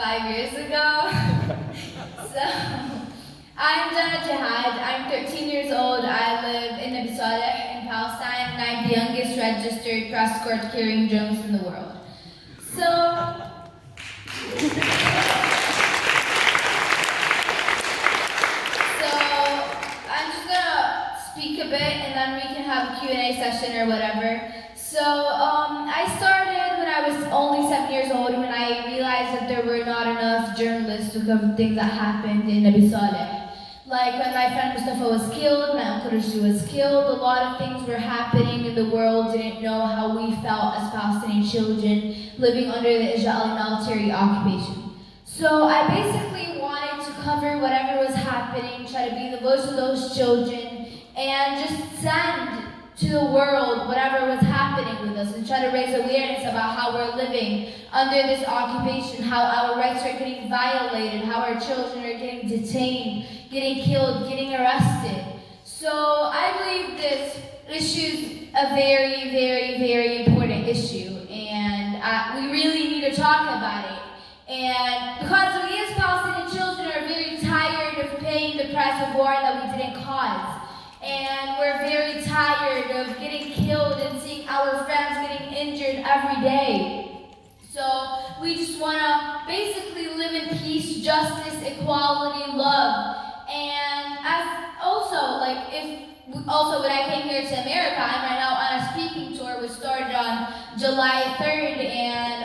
5 years ago. So, I'm Janna Jihad. I'm 13 years old. I live in in Palestine, and I'm the youngest registered cross-court carrying drones in the world. So, I'm just gonna speak a bit, and then we can have a Q&A session or whatever. So, I started when I was only 7 years old, when I realized that there were not enough journalists to cover things that happened in Nabi Saleh. Like when my friend Mustafa was killed, my uncle Rushdie was killed, a lot of things were happening in the world, didn't know how we felt as Palestinian children living under the Israeli military occupation. So I basically wanted to cover whatever was happening, try to be the voice of those children, and just send to the world whatever was happening with us, and try to raise awareness about how we're living under this occupation, how our rights are getting violated, how our children are getting detained, getting killed, getting arrested. So I believe this issue is a very, very, very important issue, and we really need to talk about it. And because we as Palestinian children are very tired of paying the price of war that we didn't cause. And we're very tired of getting killed and seeing our friends getting injured every day. So we just want to basically live in peace, justice, equality, love. And as also, when I came here to America, I'm right now on a speaking tour which started on July 3rd and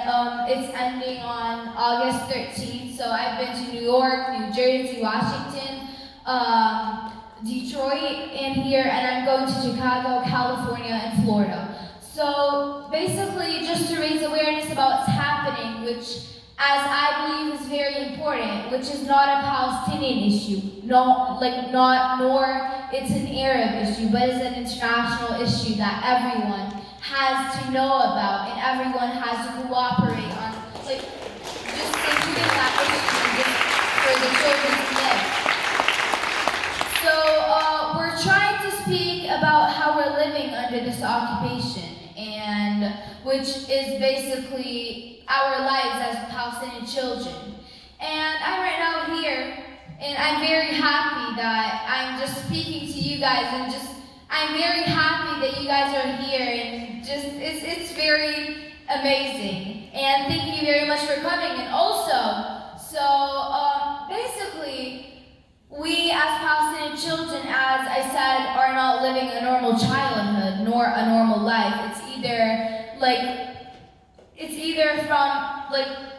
it's ending on August 13th. So I've been to New York, New Jersey, Washington, Detroit, and here, and I'm going to Chicago, California, and Florida. So basically, just to raise awareness about what's happening, which, as I believe, is very important, which is not a Palestinian issue, nor it's an Arab issue, but it's an international issue that everyone has to know about, and everyone has to cooperate on, just including that issue, just for the children to live. So we're trying to speak about how we're living under this occupation, and which is basically our lives as Palestinian children. And I'm right now here, and I'm very happy that I'm just speaking to you guys, and I'm very happy that you guys are here, and it's very amazing. And thank you very much for coming. And also, basically, we as Palestinian children, as I said, are not living a normal childhood nor a normal life. It's either from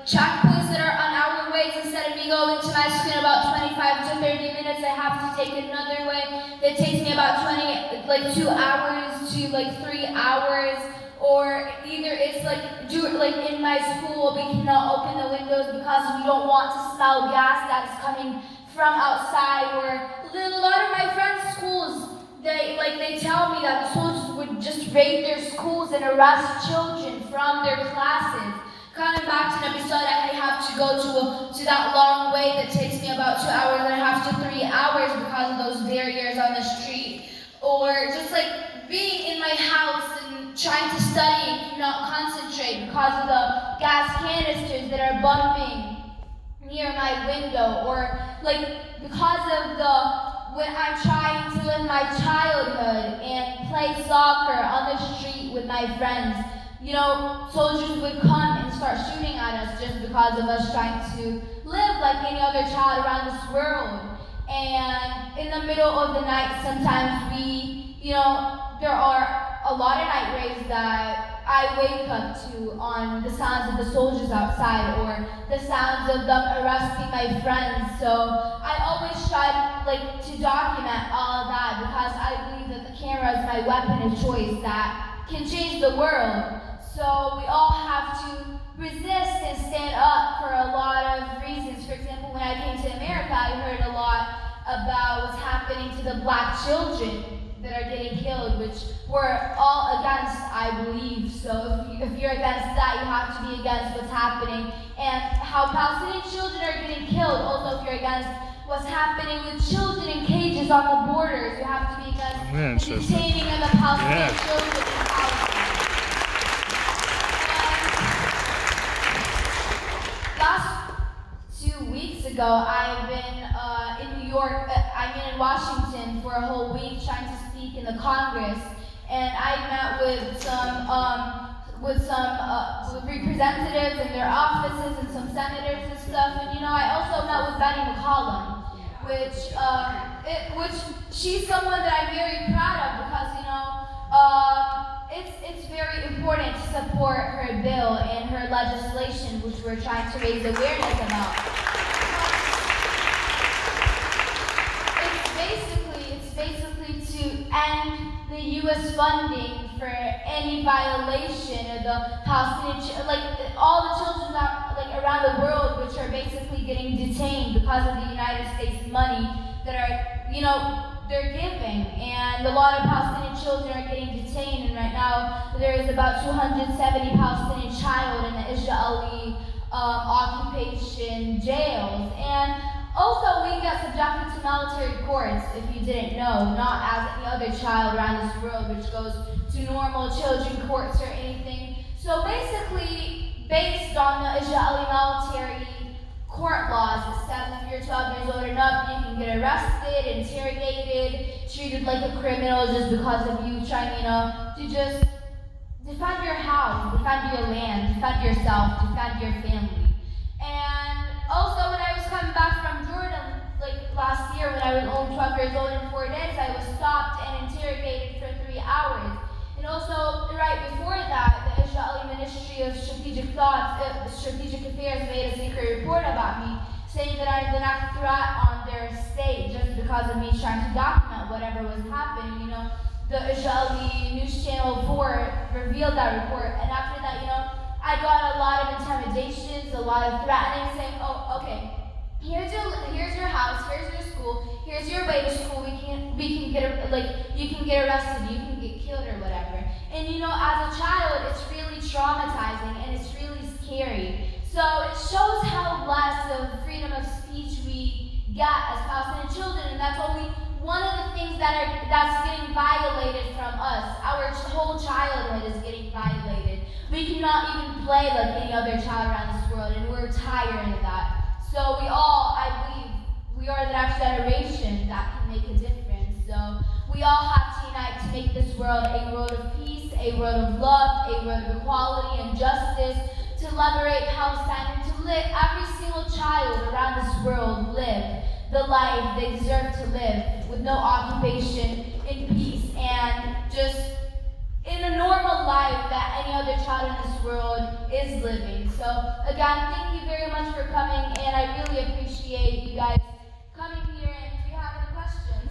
checkpoints that are on our ways. Instead of me going to my school in about 25 to 30 minutes, I have to take another way that takes me about 2 hours to 3 hours. Or either it's in my school, we cannot open the windows because we don't want to smell gas that is coming from outside. Or a lot of my friends' schools, they tell me that the soldiers would just raid their schools and arrest children from their classes. Coming back to Nabi Saleh, I have to go to that long way that takes me about 2 hours, and I have to 3 hours because of those barriers on the street. Or just being in my house and trying to study and cannot concentrate because of the gas canisters that are bumping near my window. Or because of when I'm trying to live my childhood and play soccer on the street with my friends, soldiers would come and start shooting at us just because of us trying to live like any other child around this world. And in the middle of the night, sometimes there are a lot of night rays that I wake up to on the sounds of the soldiers outside, or the sounds of them arresting my friends. So I always try to document all of that, because I believe that the camera is my weapon of choice that can change the world. So we all have to resist and stand up for a lot of reasons. For example, when I came to America, I heard a lot about what's happening to the black children that are getting killed, which we're all against, I believe. So if you're against that, you have to be against what's happening and how Palestinian children are getting killed. Also, if you're against what's happening with children in cages on the borders, you have to be against the detaining of the Palestinian children in Palestine. ago, I've been in New York, in Washington for a whole week trying to speak in the Congress, and I met with some representatives in their offices and some senators and stuff, and I also met with Betty McCollum, which she's someone that I'm very proud of because it's very important to support her bill and her legislation, which we're trying to raise awareness about. It's basically to end the U.S. funding for any violation of the Palestinian, all the children around the world, which are basically getting detained because of the United States money that are, they're giving, and a lot of Palestinian children are getting detained, and right now there is about 270 Palestinian child in the Israeli occupation jails, and also we get subjected to military courts, if you didn't know, not as any other child around this world which goes to normal children courts or anything. So basically, based on the Israeli military court laws that says if you're 12 years old or enough, you can get arrested, interrogated, treated like a criminal just because of you trying, to just defend your house, defend your land, defend yourself, defend your family. And also when I was coming back from Jordan, last year when I was only 12 years old and 4 days, I was stopped and interrogated for 3 hours. And also, right before that, the Israeli Ministry of Strategic Affairs made a secret report about me, saying that I've been a threat on their state just because of me trying to document whatever was happening. The Israeli News Channel 4 revealed that report, and after that, I got a lot of intimidations, a lot of threatening, saying, oh, okay, here's your house, here's your school, here's your way to school, you can get arrested, you can get killed or whatever. And as a child, it's really traumatizing and it's really scary. So it shows how less of freedom of speech we get as Palestinian children, and that's only one of the things that's getting violated from us. Our whole childhood is getting violated. We cannot even play like any other child around this world, and we're tired of that. So I believe, we are the next generation that can make a difference. So we all have to unite to make this world a world of peace, a world of love, a world of equality and justice, to liberate Palestine and to let every single child around this world live the life they deserve to live with no occupation, in peace, and just in a normal life that any other child in this world is living. So again, thank you very much for coming, and I really appreciate you guys coming here, and if you have any questions.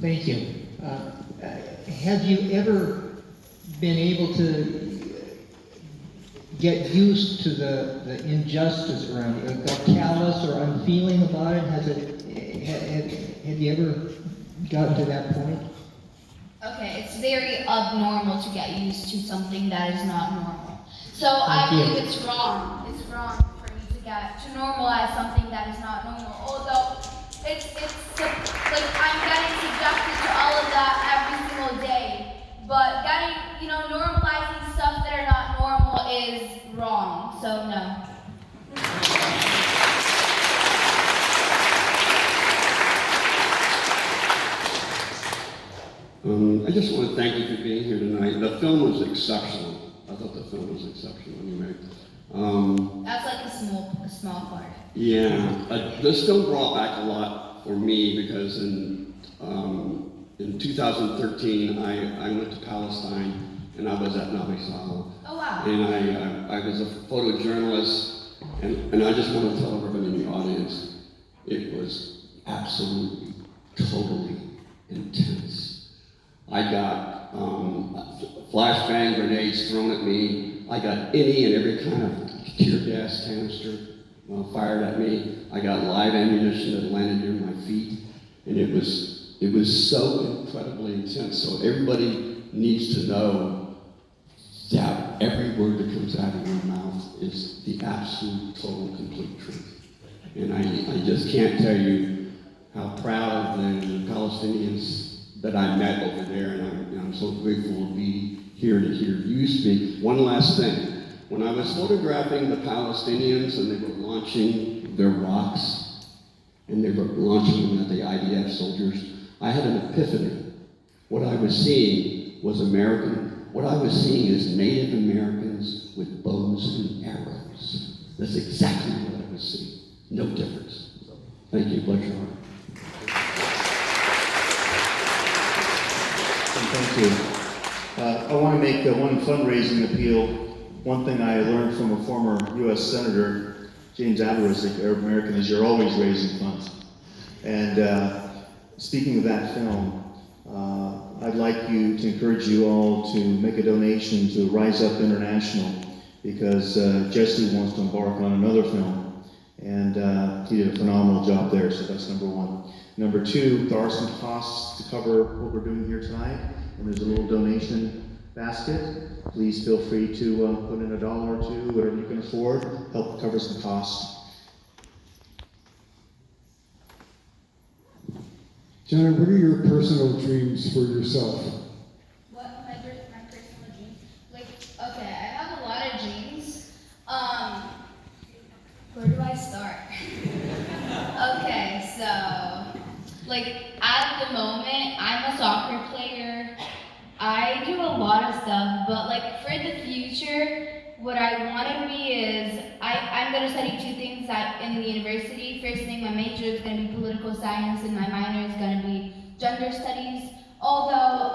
Thank you. Have you ever been able to get used to the injustice around you? Got callous or unfeeling about it? Have you ever gotten to that point? Okay, it's very abnormal to get used to something that is not normal. So I believe it's wrong. It's wrong for me to normalize something that is not normal. Although it's I'm getting subjected to all of that every single day. But normalizing stuff that are not normal is wrong. So no. I just want to thank you for being here tonight. The film was exceptional. I thought the film was exceptional anyway. That's like a small part. Yeah, this film brought back a lot for me because in 2013 I went to Palestine and I was at Nabi Sahel. Oh wow. And I was a photojournalist, and I just want to tell everybody in the audience, it was absolutely, totally intense. I got flashbang grenades thrown at me. I got any and every kind of tear gas canister fired at me. I got live ammunition that landed near my feet, and it was so incredibly intense. So everybody needs to know that every word that comes out of your mouth is the absolute, total, complete truth. And I just can't tell you how proud of the Palestinians that I met over there, and I'm so grateful to be here to hear you speak. One last thing. When I was photographing the Palestinians and they were launching their rocks, and they were launching them at the IDF soldiers, I had an epiphany. What I was seeing was American. What I was seeing is Native Americans with bows and arrows. That's exactly what I was seeing. No difference. So, thank you. Bless your heart. Thank you. I want to make one fundraising appeal. One thing I learned from a former U.S. Senator, James Advocacy, Arab American, is you're always raising funds. And speaking of that film, I'd like to encourage you all to make a donation to Rise Up International, because Jesse wants to embark on another film, and he did a phenomenal job there, so that's number one. Number two, there are some costs to cover what we're doing here tonight, and there's a little donation basket. Please feel free to put in $1 or $2, whatever you can afford, help cover some costs. Janna, what are your personal dreams for yourself? What my personal dreams? Like, okay, I have a lot of dreams. Where do I start? Okay, so, like, at the moment, I'm a soccer player. I do a lot of stuff, but like for the future, what I want to be is, I'm going to study two things in the university. First thing, my major is going to be political science, and my minor is going to be gender studies. Although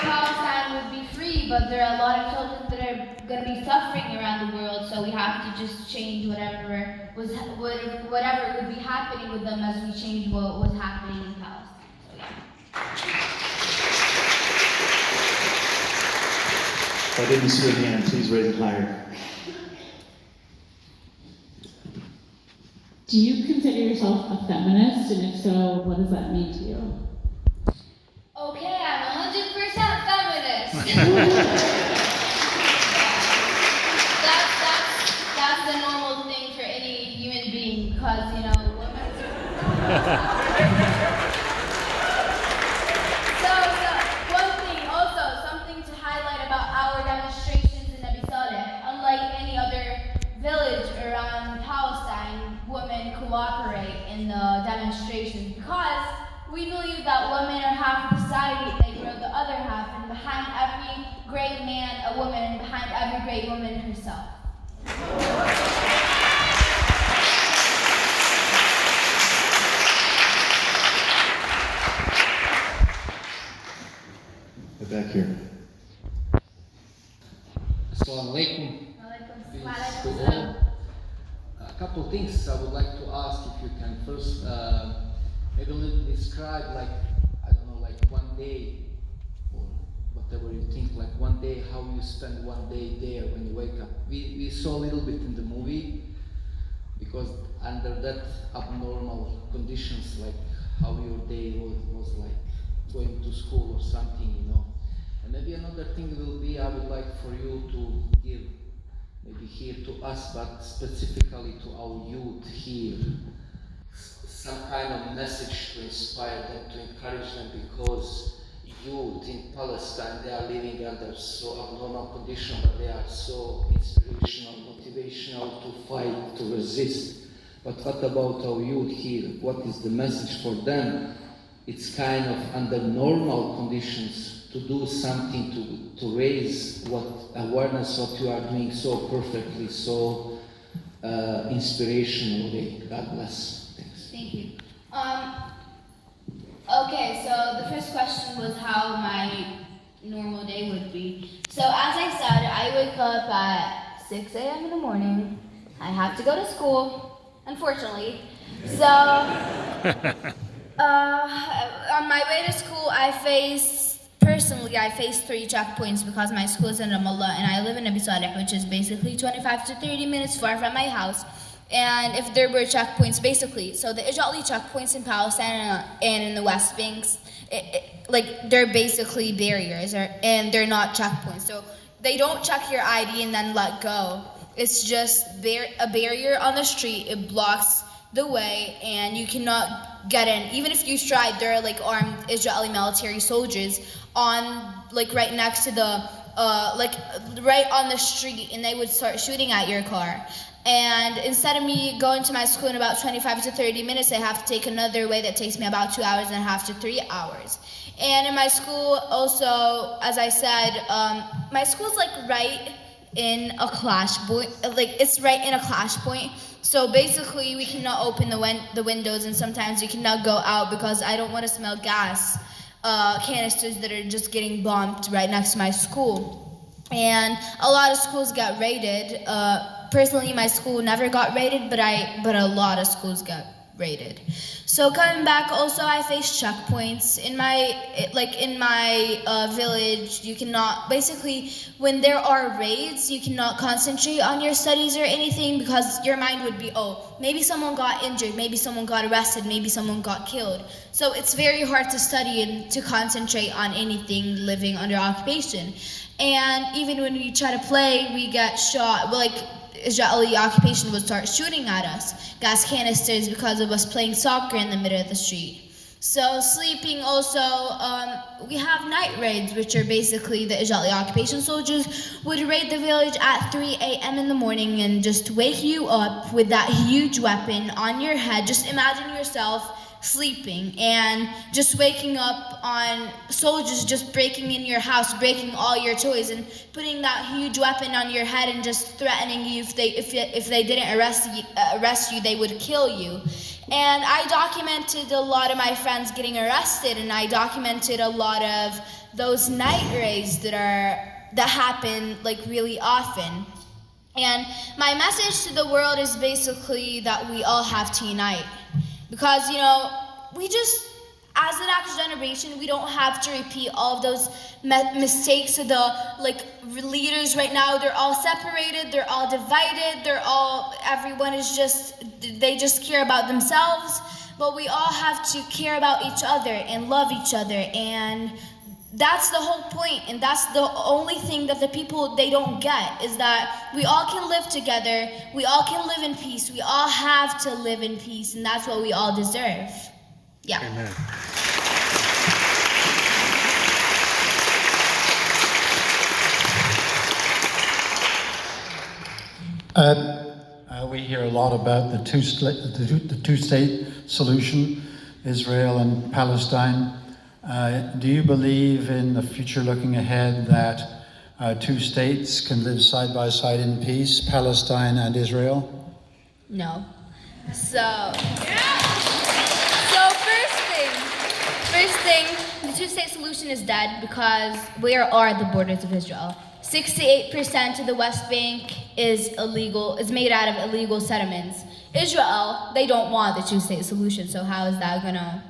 Palestine would be free, but there are a lot of children that are going to be suffering around the world, so we have to just change whatever would be happening with them as we change what was happening in Palestine. So yeah. If I didn't see your hand, please raise it higher. Do you consider yourself a feminist, and if so, what does that mean to you? Okay, I'm 100% feminist. That's the normal thing for any human being, because, you know, women. So, one thing also, something to highlight about our demonstrations in Nabi Saleh. Unlike any other village around Palestine, women cooperate in the demonstrations because we believe that women are half of society, they grow the other half, and behind every great man, a woman, and behind every great woman, herself. Back here. Assalamu alaikum. A couple of things I would like to ask, if you can first maybe a little describe, like, I don't know, like one day or whatever you think, like one day, how you spend one day there when you wake up. We saw a little bit in the movie, because under that abnormal conditions, like how your day was like going to school or something, you know. And maybe another thing will be, I would like for you to give, maybe here to us, but specifically to our youth here, some kind of message to inspire them, to encourage them, because youth in Palestine, they are living under so abnormal conditions, but they are so inspirational, motivational to fight, to resist. But what about our youth here? What is the message for them? It's kind of under normal conditions to do something to raise what awareness, what you are doing so perfectly, so inspirationally. God bless. Thanks. Thank you. Okay, so the first question was how my normal day would be. So as I said, I wake up at 6 a.m. in the morning. I have to go to school, unfortunately. So on my way to school, I face 3 checkpoints because my school is in Ramallah and I live in Nabi Saleh, which is basically 25 to 30 minutes far from my house. And if there were checkpoints, basically, so the Ijali checkpoints in Palestine and in the West Banks, they're basically barriers, and they're not checkpoints. So they don't check your ID and then let go. It's just a barrier on the street. It blocks the way, and you cannot get in. Even if you try, there are like armed Israeli military soldiers on like right next to the like right on the street, and they would start shooting at your car. And instead of me going to my school in about 25 to 30 minutes, I have to take another way that takes me about 2 hours and a half to 3 hours. And in my school also, as I said, my school's like right in a clash point, like it's right in a clash point. So basically we cannot open the windows, and sometimes we cannot go out because I don't want to smell gas canisters that are just getting bombed right next to my school. And a lot of schools got raided. Personally, my school never got raided, but a lot of schools got raided. So coming back, also I faced checkpoints in my village. You cannot, basically, when there are raids, you cannot concentrate on your studies or anything because your mind would be, oh, maybe someone got injured, maybe someone got arrested, maybe someone got killed. So it's very hard to study and to concentrate on anything living under occupation. And even when we try to play, we get shot. Like, Israeli occupation would start shooting at us, gas canisters, because of us playing soccer in the middle of the street. So sleeping also, we have night raids, which are basically the Israeli occupation soldiers would raid the village at 3 a.m. in the morning and just wake you up with that huge weapon on your head. Just imagine yourself sleeping and just waking up on soldiers just breaking in your house, breaking all your toys, and putting that huge weapon on your head and just threatening you if they didn't arrest you, they would kill you. And I documented a lot of my friends getting arrested, and I documented a lot of those night raids that happen like really often. And my message to the world is basically that we all have to unite. Because, you know, we just, as the next generation, we don't have to repeat all of those mistakes of the, like, leaders right now. They're all separated, they're all divided, everyone is just, they just care about themselves. But we all have to care about each other and love each other. And that's the whole point, and that's the only thing that the people, they don't get, is that we all can live together, we all can live in peace, we all have to live in peace, and that's what we all deserve. Yeah. Amen. We hear a lot about the two-state solution, Israel and Palestine. Do you believe in the future, looking ahead, that two states can live side by side in peace, Palestine and Israel? No. So first thing, the two-state solution is dead because where are the borders of Israel? 68% of the West Bank is made out of illegal settlements. Israel, they don't want the two-state solution, so how is that gonna,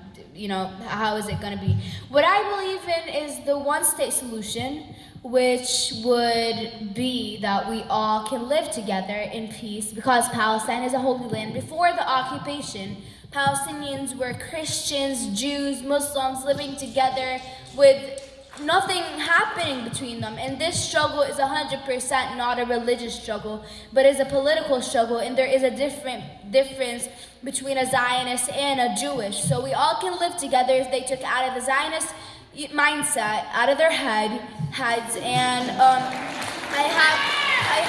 how is it gonna be? What I believe in is the one-state solution, which would be that we all can live together in peace, because Palestine is a holy land. Before the occupation, Palestinians were Christians, Jews, Muslims living together with nothing happening between them. And this struggle is 100% not a religious struggle, but is a political struggle, and there is a difference between a Zionist and a Jewish. So we all can live together if they took out of the Zionist mindset, out of their heads, and I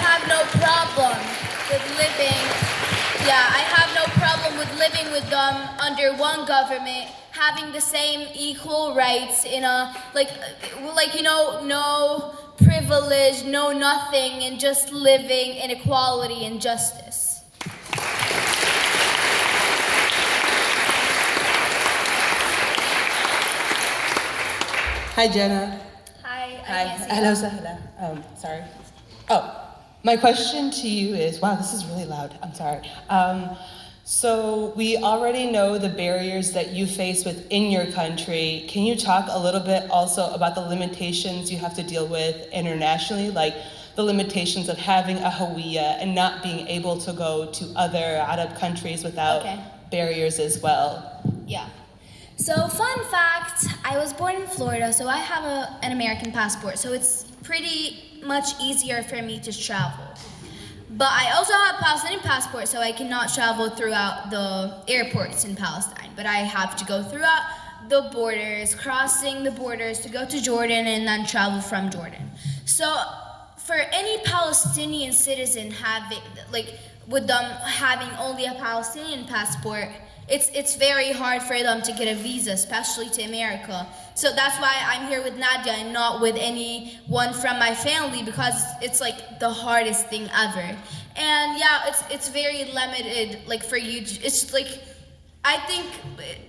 have no problem with living with them under one government, having the same equal rights in a no privilege, no nothing, and just living in equality and justice. Hi, Janna. Hi. Hello, Sahla. Sorry. Oh, my question to you is, wow, this is really loud. I'm sorry. So we already know the barriers that you face within your country. Can you talk a little bit also about the limitations you have to deal with internationally, like the limitations of having a Hawiyya and not being able to go to other Arab countries without barriers as well? Yeah. So fun fact, I was born in Florida, so I have an American passport, so it's pretty much easier for me to travel. But I also have a Palestinian passport, so I cannot travel throughout the airports in Palestine. But I have to go throughout the borders, crossing the borders to go to Jordan and then travel from Jordan. So for any Palestinian citizen with them having only a Palestinian passport, it's very hard for them to get a visa, especially to America. So that's why I'm here with Nadia and not with anyone from my family, because it's like the hardest thing ever. And yeah, it's very limited, like for you, it's like, I think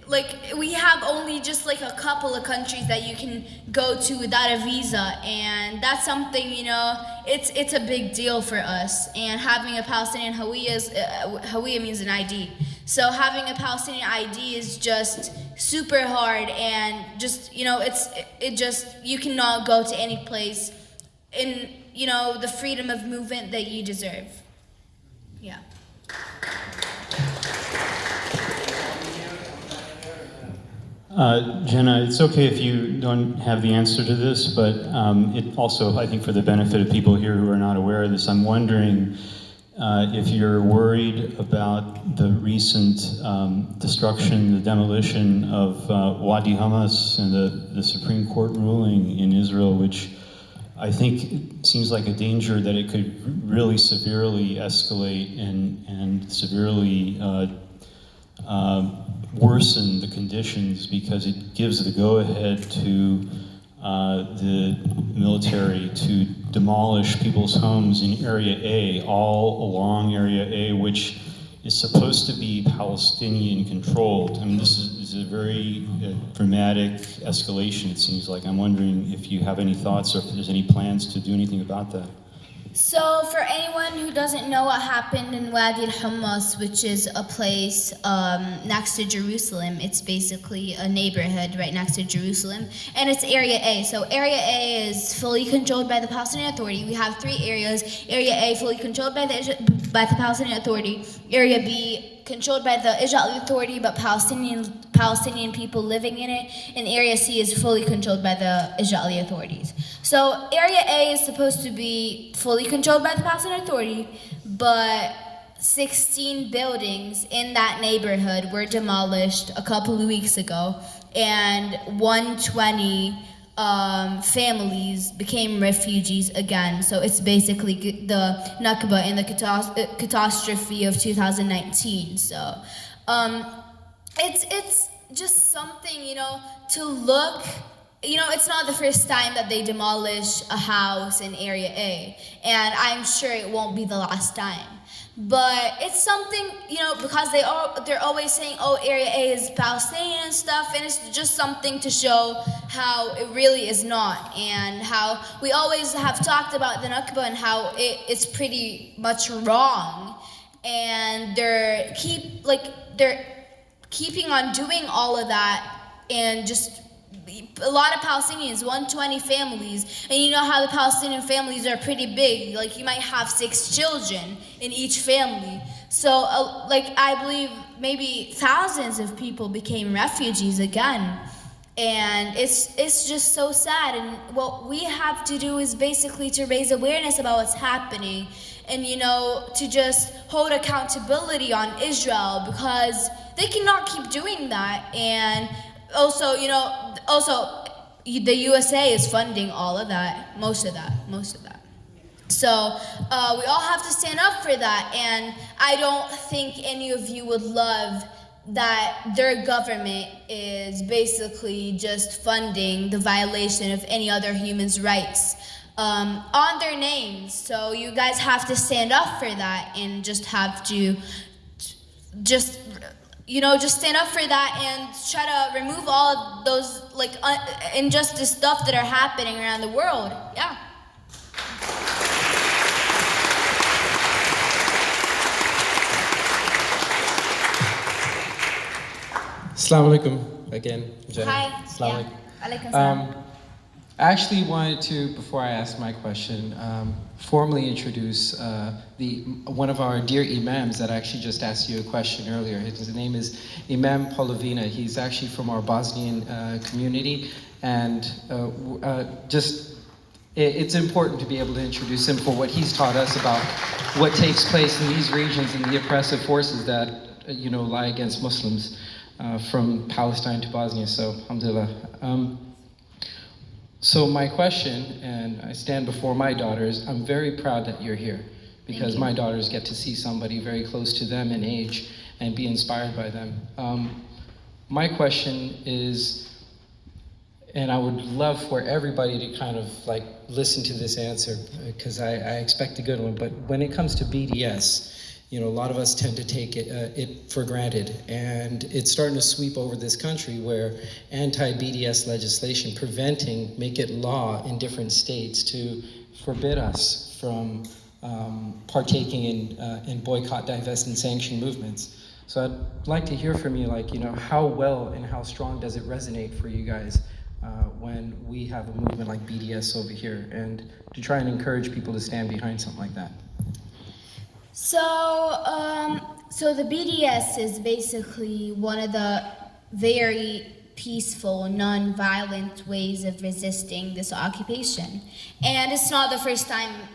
like we have only just like a couple of countries that you can go to without a visa, and that's something, you know, it's a big deal for us. And having a Palestinian Hawiyya means an ID. So having a Palestinian ID is just super hard, and just, you know, it just, you cannot go to any place in, you know, the freedom of movement that you deserve. Yeah. Janna, it's okay if you don't have the answer to this, but it also, I think for the benefit of people here who are not aware of this, I'm wondering if you're worried about the recent destruction, the demolition of Wadi Hamas and the Supreme Court ruling in Israel, which I think it seems like a danger that it could really severely escalate and severely worsen the conditions, because it gives the go-ahead to the military to demolish people's homes in Area A, all along Area A, which is supposed to be Palestinian controlled. I mean, this is a very dramatic escalation, it seems like. I'm wondering if you have any thoughts or if there's any plans to do anything about that. So for anyone who doesn't know what happened in Wadi al-Hummus, which is a place next to Jerusalem, it's basically a neighborhood right next to Jerusalem, and it's Area A. So Area A is fully controlled by the Palestinian Authority. We have 3 areas. Area A fully controlled by the Palestinian Authority. Area B controlled by the Israeli Authority, but Palestinian people living in it. And Area C is fully controlled by the Israeli authorities. So Area A is supposed to be fully controlled by the Palestinian Authority, but 16 buildings in that neighborhood were demolished a couple of weeks ago, and 120 families became refugees again. So it's basically the Nakba and the catastrophe of 2019. So it's just something, you know, to look. You know, it's not the first time that they demolish a house in Area A, and I'm sure it won't be the last time. But it's something, you know, because they're always saying, oh, Area A is Palestinian and stuff, and it's just something to show how it really is not, and how we always have talked about the Nakba and how it's pretty much wrong, and they're keeping on doing all of that, and just a lot of Palestinians, 120 families, and you know how the Palestinian families are pretty big. Like, you might have 6 children in each family. So, I believe maybe thousands of people became refugees again. And it's just so sad. And what we have to do is basically to raise awareness about what's happening, and, you know, to just hold accountability on Israel, because they cannot keep doing that. And also, you know, the USA is funding all of that, most of that. So we all have to stand up for that, and I don't think any of you would love that their government is basically just funding the violation of any other human's rights on their names. So you guys have to stand up for that, and just have to just stand up for that and try to remove all of those injustice stuff that are happening around the world. Yeah. Assalamu alaikum again, Janna. Hi. Assalamu Yeah. Alaikum salam. I actually wanted to, before I ask my question, formally introduce one of our dear imams that actually just asked you a question earlier. His name is Imam Polovina. He's actually from our Bosnian community, and it's important to be able to introduce him for what he's taught us about what takes place in these regions and the oppressive forces that lie against Muslims from Palestine to Bosnia. So, alhamdulillah. So my question, and I stand before my daughters, I'm very proud that you're here, because my daughters get to see somebody very close to them in age and be inspired by them. My question is, and I would love for everybody to kind of like listen to this answer, because I expect a good one, but when it comes to BDS, a lot of us tend to take it for granted, and it's starting to sweep over this country where anti-BDS legislation make it law in different states to forbid us from partaking in boycott, divest, and sanction movements. So I'd like to hear from you, how well and how strong does it resonate for you guys when we have a movement like BDS over here, and to try and encourage people to stand behind something like that? So the BDS is basically one of the very peaceful, non-violent ways of resisting this occupation. And it's not the first time,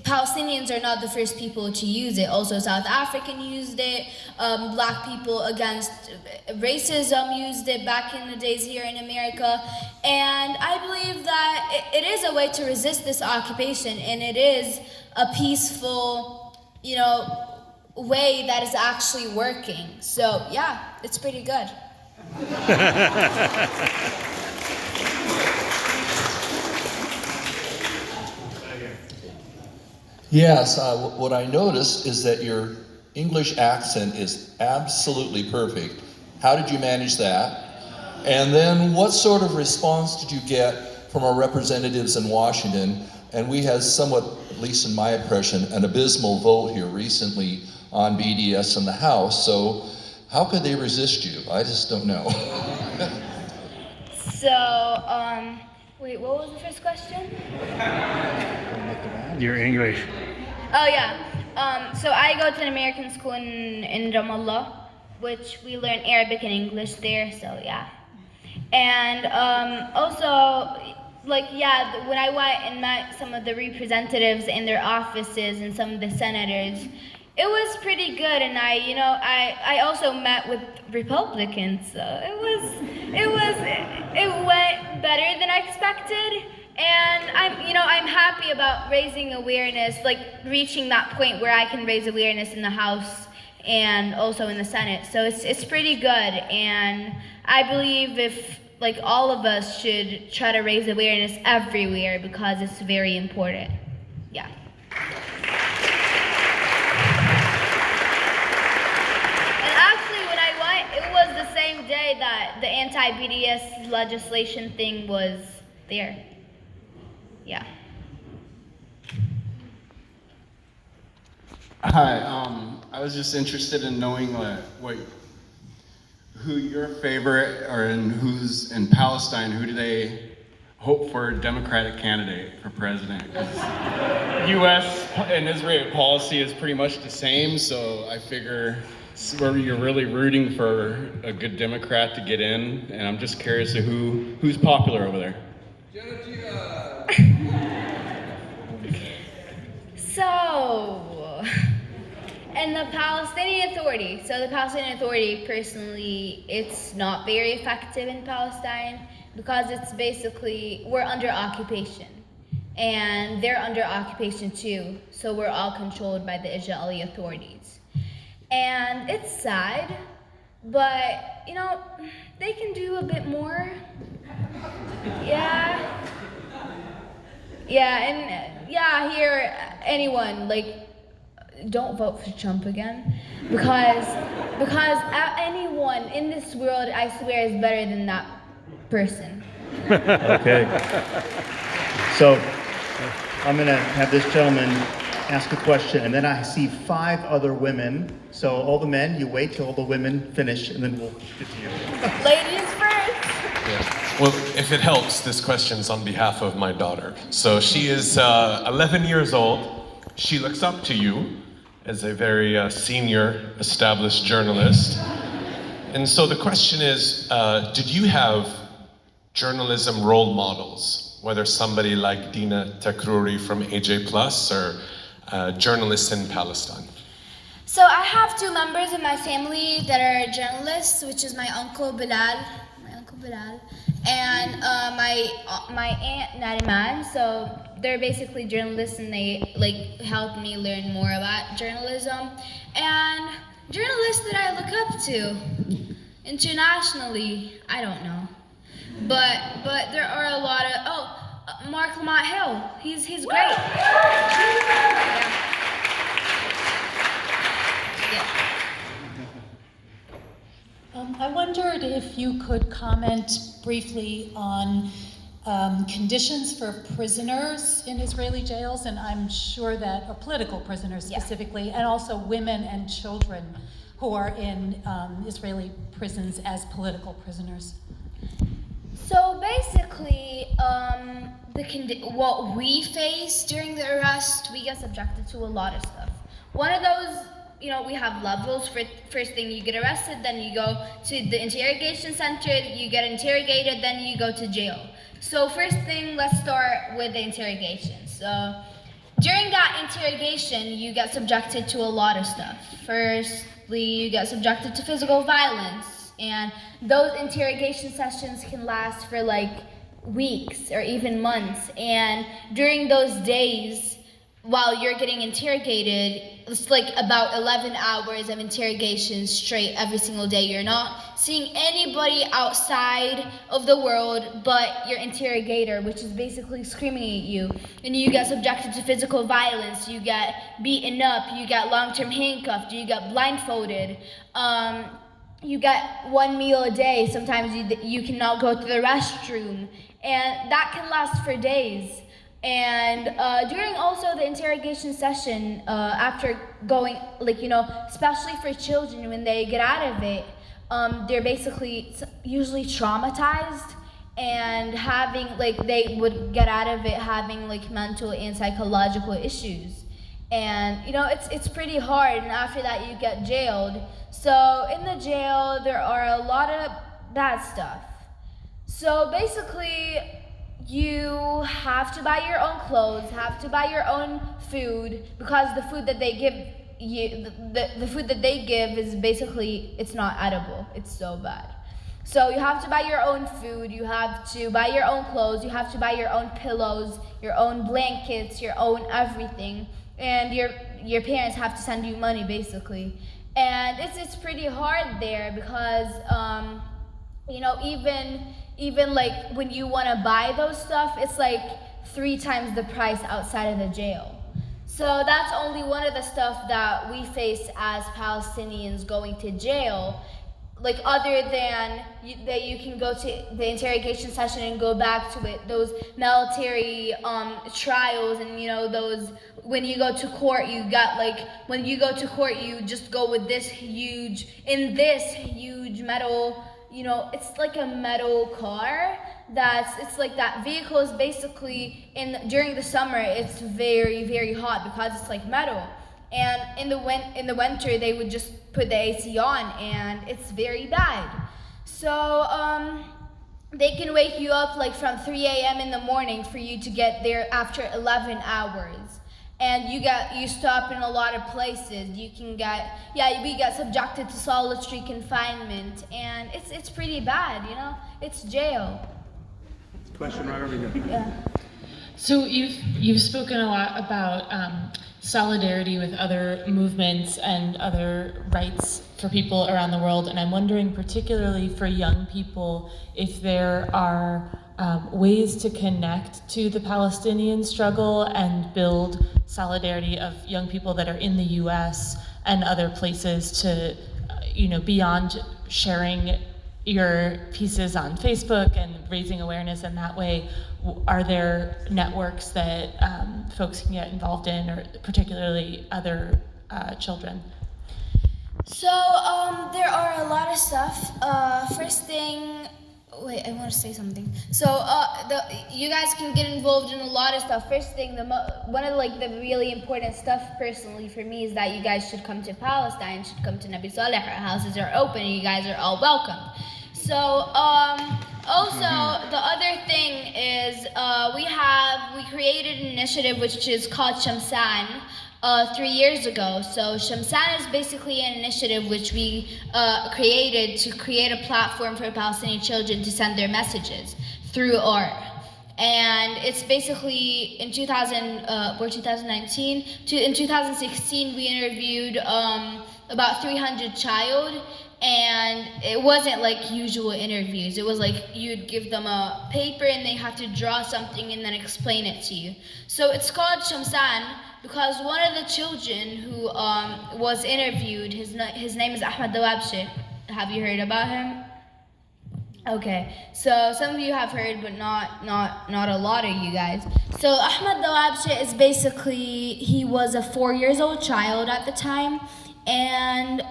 Palestinians are not the first people to use it. Also, South African used it, Black people against racism used it back in the days here in America. And I believe that it is a way to resist this occupation, and it is a peaceful, way that is actually working. So yeah, it's pretty good. Yes, what I noticed is that your English accent is absolutely perfect. How did you manage that? And then what sort of response did you get from our representatives in Washington? And we had somewhat, at least in my impression, an abysmal vote here recently on BDS in the House. So how could they resist you? I just don't know. Wait, what was the first question? Your English. Oh yeah. So I go to an American school in Ramallah, which we learn Arabic and English there. So yeah. And also, when I went and met some of the representatives in their offices and some of the senators, it was pretty good. And I also met with Republicans, so it went better than I expected. And I'm happy about raising awareness, reaching that point where I can raise awareness in the House and also in the Senate. So it's pretty good, and I believe if all of us should try to raise awareness everywhere, because it's very important. Yeah. And actually, when I went, it was the same day that the anti-BDS legislation thing was there. Yeah. Hi, I was just interested in knowing who your favorite, or who's in Palestine, who do they hope for Democratic candidate for president? U.S. and Israel policy is pretty much the same, so I figure where you're really rooting for a good Democrat to get in, and I'm just curious of who's popular over there. Janna Jihad. So, and the Palestinian Authority. So the Palestinian Authority, personally, it's not very effective in Palestine because it's basically, we're under occupation. And they're under occupation too. So we're all controlled by the Israeli authorities. And it's sad, but, they can do a bit more. Yeah. Yeah, and here, anyone, don't vote for Trump again, because anyone in this world, I swear, is better than that person. Okay. So I'm gonna have this gentleman ask a question, and then I see 5 other women. So all the men, you wait till all the women finish, and then we'll get to you. Ladies first. Yeah. Well, if it helps, this question's on behalf of my daughter. So she is 11 years old. She looks up to you as a very senior, established journalist. And so the question is, did you have journalism role models, whether somebody like Dina Takruri from AJ Plus, or journalists in Palestine? So I have two members in my family that are journalists, which is my uncle Bilal, and my aunt Nariman. So they're basically journalists, and they like help me learn more about journalism. And journalists that I look up to internationally, I don't know, but there are a lot of Mark Lamont Hill. He's great. I wondered if you could comment briefly on conditions for prisoners in Israeli jails, and I'm sure that are political prisoners specifically, and also women and children who are in Israeli prisons as political prisoners. So basically, what we face during the arrest, we get subjected to a lot of stuff. One of those, we have levels. First thing, you get arrested, then you go to the interrogation center, you get interrogated, then you go to jail. So first thing, let's start with the interrogation. So during that interrogation, you get subjected to a lot of stuff. Firstly, you get subjected to physical violence, and those interrogation sessions can last for like weeks or even months. And during those days, while you're getting interrogated, it's like about 11 hours of interrogation straight every single day. You're not seeing anybody outside of the world but your interrogator, which is basically screaming at you. And you get subjected to physical violence, you get beaten up, you get long-term handcuffed, you get blindfolded. You get one meal a day. Sometimes you cannot go to the restroom, and that can last for days. And during also the interrogation session, after going, especially for children, when they get out of it, they're basically usually traumatized and having, they would get out of it having mental and psychological issues. And it's pretty hard, and after that you get jailed. So in the jail, there are a lot of bad stuff. So basically, you have to buy your own clothes, have to buy your own food, because the food that they give you, the food that they give is basically, it's not edible. It's so bad. So you have to buy your own food, you have to buy your own clothes, you have to buy your own pillows, your own blankets, your own everything. And your parents have to send you money, basically. And it's pretty hard there because, even when you want to buy those stuff, it's 3 times the price outside of the jail. So that's only one of the stuff that we face as Palestinians going to jail. Other than that you can go to the interrogation session and go back to it, those military trials, and those, when you go to court, you got when you go to court, you just go with this huge metal, it's like a metal car that vehicle is basically, during the summer, it's very, very hot because it's metal. And in the winter, they would just put the AC on, and it's very bad. So they can wake you up from 3 a.m. in the morning for you to get there after 11 hours. And you stop in a lot of places. We get subjected to solitary confinement, and it's pretty bad, It's jail. Question right over here. Yeah. So you've spoken a lot about solidarity with other movements and other rights for people around the world, and I'm wondering particularly for young people if there are ways to connect to the Palestinian struggle and build solidarity of young people that are in the US and other places to, beyond sharing your pieces on Facebook and raising awareness in that way. Are there networks that folks can get involved in, or particularly other children? So there are a lot of stuff. First thing, wait, I want to say something. So you guys can get involved in a lot of stuff. First thing, one of the really important stuff personally for me is that you guys should come to Palestine, should come to Nabi Saleh. Our houses are open, you guys are all welcome. So also the other thing is we created an initiative which is called Shamsaan. 3 years ago. So Shamsaan is basically an initiative which we created to create a platform for Palestinian children to send their messages through art. And it's basically in 2019. In 2016, we interviewed about 300 child, and it wasn't like usual interviews. It was like you'd give them a paper and they have to draw something and then explain it to you. So it's called Shamsaan because one of the children who was interviewed, his name is Ahmed Dawabshi. Have you heard about him? Okay, so some of you have heard, but not a lot of you guys. So Ahmed Dawabshi is basically, he was a 4 years old child at the time, and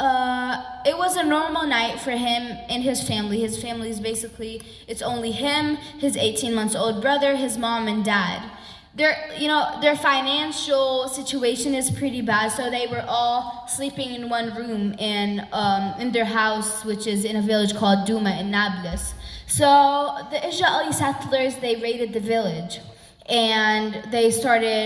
it was a normal night for him and his family. His family is basically, it's only him, his 18-month-old brother, his mom and dad. Their financial situation is pretty bad, so they were all sleeping in one room in their house, which is in a village called Duma in Nablus. So the Israeli settlers, they raided the village, and they started